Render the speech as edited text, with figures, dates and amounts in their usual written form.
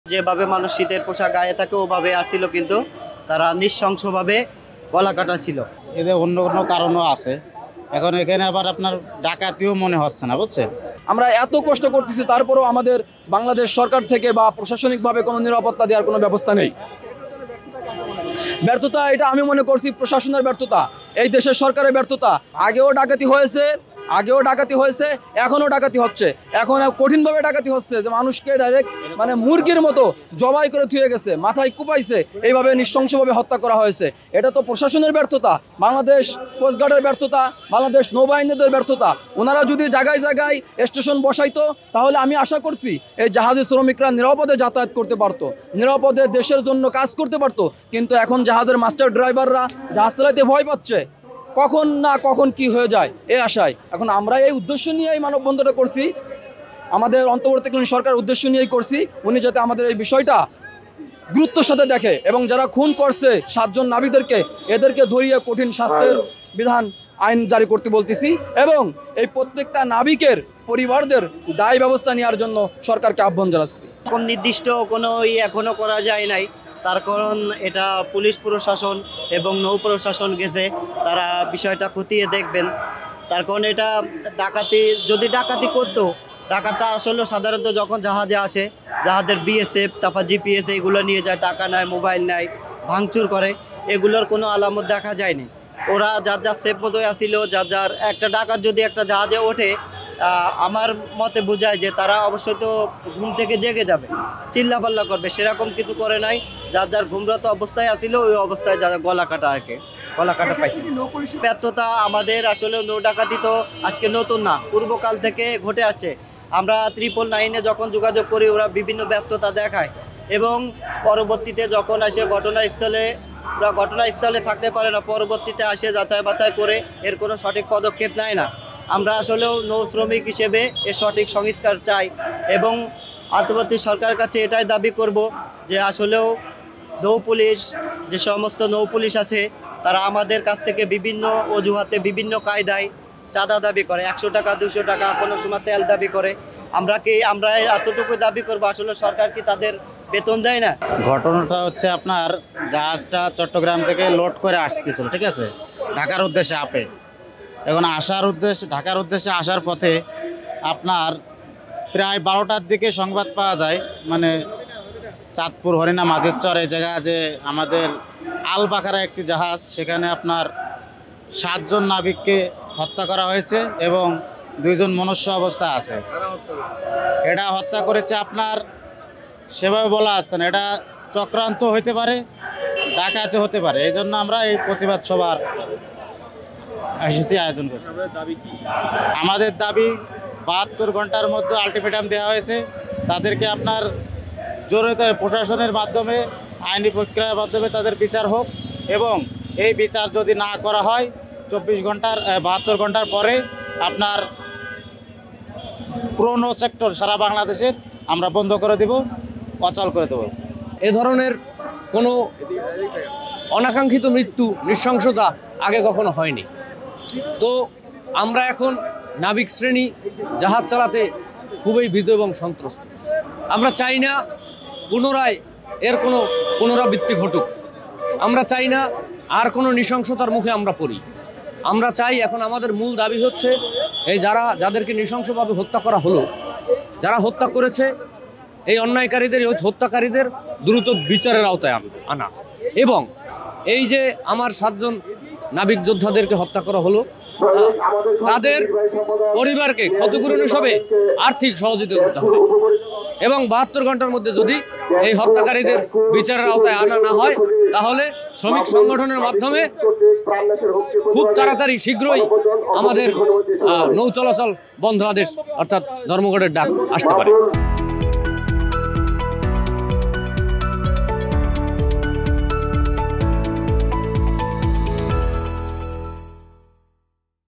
যেভাবে মানুষ শীতের পোশাক গায়ে থাকে ওভাবে আসছিল, কিন্তু তারা নৃশংসভাবে গলা কাটা ছিল। এদের অন্য কোনো কারণও আছে। এখন এখানে আবার আপনার ডাকাতিও মনে হচ্ছে না, বুঝছেন। আমরা এত কষ্ট করতেছি, তারপরেও আমাদের বাংলাদেশ সরকার থেকে বা প্রশাসনিকভাবে কোনো নিরাপত্তা দেওয়ার কোনো ব্যবস্থা নেই। ব্যর্থতা, এটা আমি মনে করছি প্রশাসনের ব্যর্থতা, এই দেশের সরকারের ব্যর্থতা। আগেও ডাকাতি হয়েছে, এখনও ডাকাতি হচ্ছে। এখন কঠিনভাবে ডাকাতি হচ্ছে, যে মানুষকে ডাইরেক্ট মানে মুরগির মতো জবাই করে থুয়ে গেছে, মাথায় কুপাইছে, এইভাবে নৃশংসভাবে হত্যা করা হয়েছে। এটা তো প্রশাসনের ব্যর্থতা, বাংলাদেশ কোস্টগার্ডের ব্যর্থতা, বাংলাদেশ নৌবাহিনীদের ব্যর্থতা। ওনারা যদি জায়গায় জায়গায় স্টেশন বসাইতো, তাহলে আমি আশা করছি এই জাহাজের শ্রমিকরা নিরাপদে যাতায়াত করতে পারতো, নিরাপদে দেশের জন্য কাজ করতে পারতো। কিন্তু এখন জাহাজের মাস্টার ড্রাইভাররা জাহাজ চালাইতে ভয় পাচ্ছে, কখন না কখন কি হয়ে যায় এই আশায়। এখন আমরা এই উদ্দেশ্য নিয়ে এই মানববন্ধনটা করছি, আমাদের অন্তর্বর্তীকালীন সরকার উদ্দেশ্য নিয়েই করছি, উনি যাতে আমাদের এই বিষয়টা গুরুত্বের সাথে দেখে এবং যারা খুন করছে 7 জন নাবিকদেরকে, এদেরকে ধরিয়ে কঠিন শাস্তির বিধান আইন জারি করতে বলতেছি, এবং এই প্রত্যেকটা নাবিকের পরিবারদের দায় ব্যবস্থা নেওয়ার জন্য সরকারকে আহ্বান জানাচ্ছি। কোন নির্দিষ্ট কোনো এখনো করা যায় নাই, তার কারণ এটা পুলিশ প্রশাসন এবং নৌ প্রশাসন গেছে, তারা বিষয়টা খতিয়ে দেখবেন। তার কারণ এটা যদি ডাকাতি করতো, টাকাটা আসলে সাধারণত যখন জাহাজে আসে, জাহাজের বিএসএফ তারপর জিপিএস এগুলো নিয়ে যায়, টাকা নেয়, মোবাইল নেয়, ভাঙচুর করে, এগুলোর কোনো আলামত দেখা যায়নি। ওরা যার সেফ মতোই আসছিল, যার একটা ডাকাত যদি একটা জাহাজে ওঠে, আমার মতে বোঝায় যে তারা অবশ্যই তো ঘুম থেকে জেগে যাবে, চিল্লাপাল্লা করবে, সেরকম কিছু করে নাই। যার ঘুমরত অবস্থায় আসছিল, ওই অবস্থায় যারা গলা কাটা পাইছে। ব্যর্থতা আমাদের, আসলে নৌ ডাকাতি তো আজকে নতুন না, পূর্বকাল থেকে ঘটে আছে। আমরা 999-এ যখন যোগাযোগ করি, ওরা বিভিন্ন ব্যস্ততা দেখায়, এবং পরবর্তীতে যখন আসে ঘটনাস্থলে থাকতে পারে না, পরবর্তীতে আসে যাচাই বাছাই করে এর কোনো সঠিক পদক্ষেপ নেয় না। আমরা আসলেও নৌ শ্রমিক হিসেবে এর সঠিক সংস্কার চাই, এবং আন্তর্জাতিক সরকারের কাছে এটাই দাবি করব যে আসলেও যে সমস্ত নৌ পুলিশ আছে, তারা আমাদের কাছ থেকে বিভিন্ন অজুহাতে বিভিন্ন কায়দায় চাঁদা দাবি করে, 100 টাকা 200 টাকা, কোনো সময় তেল দাবি করে। আমরা এতটুকু দাবি করব, আসলে সরকার কি তাদের বেতন দেয় না? ঘটনাটা হচ্ছে আপনার জাহাজটা চট্টগ্রাম থেকে লোড করে আসতেছিল, ঠিক আছে, ঢাকার উদ্দেশ্যে আপে। এখন ঢাকার উদ্দেশ্যে আসার পথে আপনার প্রায় 12টার দিকে সংবাদ পাওয়া যায়, মানে চাঁদপুর হরিণা মাঝের চর এই জায়গা যে আমাদের আলবাখারা একটি জাহাজ, সেখানে আপনার 7 জন নাবিককে হত্যা করা হয়েছে এবং 2 জন মনুষ্য অবস্থা আছে। এটা হত্যা করেছে আপনার, সেভাবে বলা আছে না, এটা চক্রান্ত হইতে পারে, ডাকাতি হতে পারে। এই জন্য আমরা এই প্রতিবাদ সভার আয়োজন করছি। আমাদের দাবি 72 ঘন্টার মধ্যে আলটিমেটাম দেওয়া হয়েছে তাদেরকে, আপনার জোরে প্রশাসনের মাধ্যমে, আইনি প্রক্রিয়ার মাধ্যমে তাদের বিচার হোক, এবং এই বিচার যদি না করা হয় 72 ঘন্টার পরে আপনার পুরো নৌ সেক্টর সারা বাংলাদেশের আমরা বন্ধ করে দেব, অচল করে দেব। এ ধরনের কোনো অনাকাঙ্ক্ষিত মৃত্যু, নৃশংসতা আগে কখনো হয়নি। তো আমরা এখন নাবিক শ্রেণী জাহাজ চালাতে খুবই ভীত এবং সন্ত্রস্ত। আমরা চাই না পুনরায় এর কোনো পুনরাবৃত্তি ঘটুক। আমরা চাই না আর কোনো নৃশংসতার মুখে আমরা পড়ি। আমরা চাই, এখন আমাদের মূল দাবি হচ্ছে এই যাদেরকে নৃশংসভাবে হত্যা করা হলো, যারা হত্যা করেছে, এই অন্যায়কারীদের, এই হত্যাকারীদের দ্রুত বিচারের আওতায় আনা, এবং এই যে আমার 7 জন নাবিক যোদ্ধাদেরকে হত্যা করা হলো, তাদের পরিবারকে ক্ষতিপূরণ হিসাবে আর্থিক সহযোগিতা করতে হবে, এবং 72 ঘন্টার মধ্যে যদি এই হত্যাকারীদের বিচারের আওতায় আনা না হয়, তাহলে শ্রমিক সংগঠনের মাধ্যমে খুব তাড়াতাড়ি শীঘ্রই আমাদের নৌ চলাচল বন্ধ আদেশ অর্থাৎ ধর্মঘটের ডাক আসতে পারে।